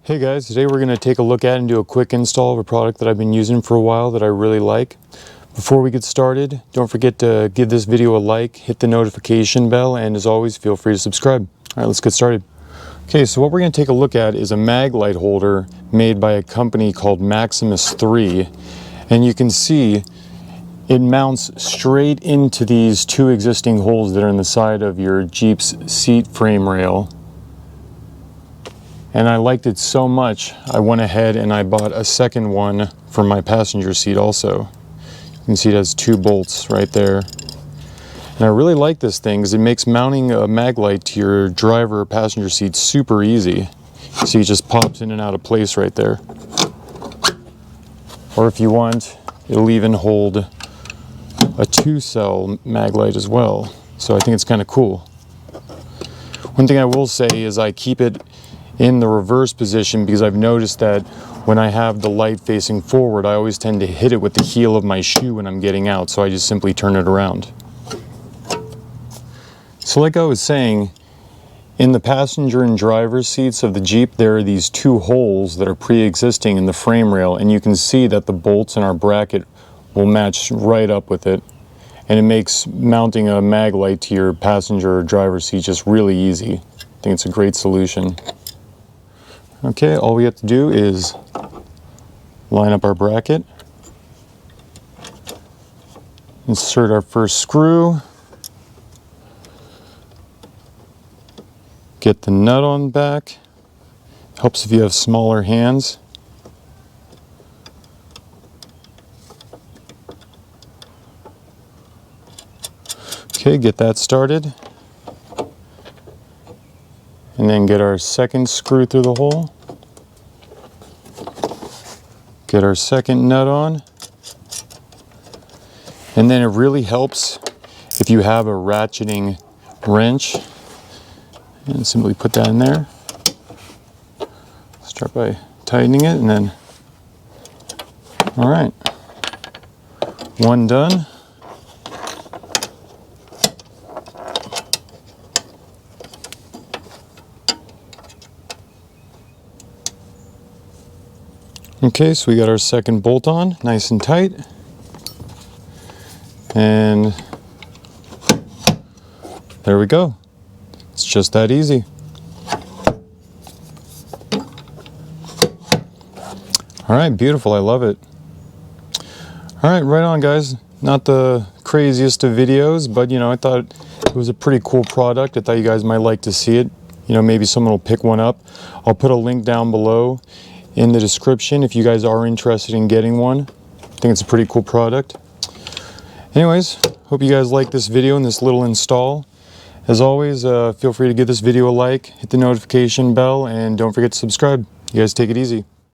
Hey guys, today we're going to take a look at and do a quick install of a product that I've been using for a while that I really like. Before we get started, don't forget to give this video a like, hit the notification bell, and as always, feel free to subscribe. Alright, let's get started. Okay, so what we're going to take a look at is a Maglite holder made by a company called Maximus 3. And you can see it mounts straight into these two existing holes that are in the side of your Jeep's seat frame rail. And I liked it so much, I went ahead and I bought a second one for my passenger seat also. You can see it has two bolts right there. And I really like this thing because it makes mounting a Maglite to your driver or passenger seat super easy. See, it just pops in and out of place right there. Or if you want, it'll even hold a 2-cell Maglite as well. So I think it's kind of cool. One thing I will say is I keep it in the reverse position because I've noticed that when I have the light facing forward, I always tend to hit it with the heel of my shoe when I'm getting out, so I just simply turn it around. So like I was saying, in the passenger and driver's seats of the Jeep, there are these two holes that are pre-existing in the frame rail, and you can see that the bolts in our bracket will match right up with it, and it makes mounting a Maglite to your passenger or driver's seat just really easy. I think it's a great solution. Okay, all we have to do is line up our bracket, insert our first screw, get the nut on back. Helps if you have smaller hands. Okay, get that started. And then get our second screw through the hole. Get our second nut on. And then it really helps if you have a ratcheting wrench. And simply put that in there. Start by tightening it and then, all right, one done. Okay, so we got our second bolt on, nice and tight. And there we go. It's just that easy. All right, beautiful, I love it. All right, right on guys. Not the craziest of videos, but you know, I thought it was a pretty cool product. I thought you guys might like to see it. You know, maybe someone will pick one up. I'll put a link down below in the description if you guys are interested in getting one. I think it's a pretty cool product. Anyways, hope you guys like this video and this little install. As always, feel free to give this video a like, hit the notification bell, and don't forget to subscribe. You guys take it easy.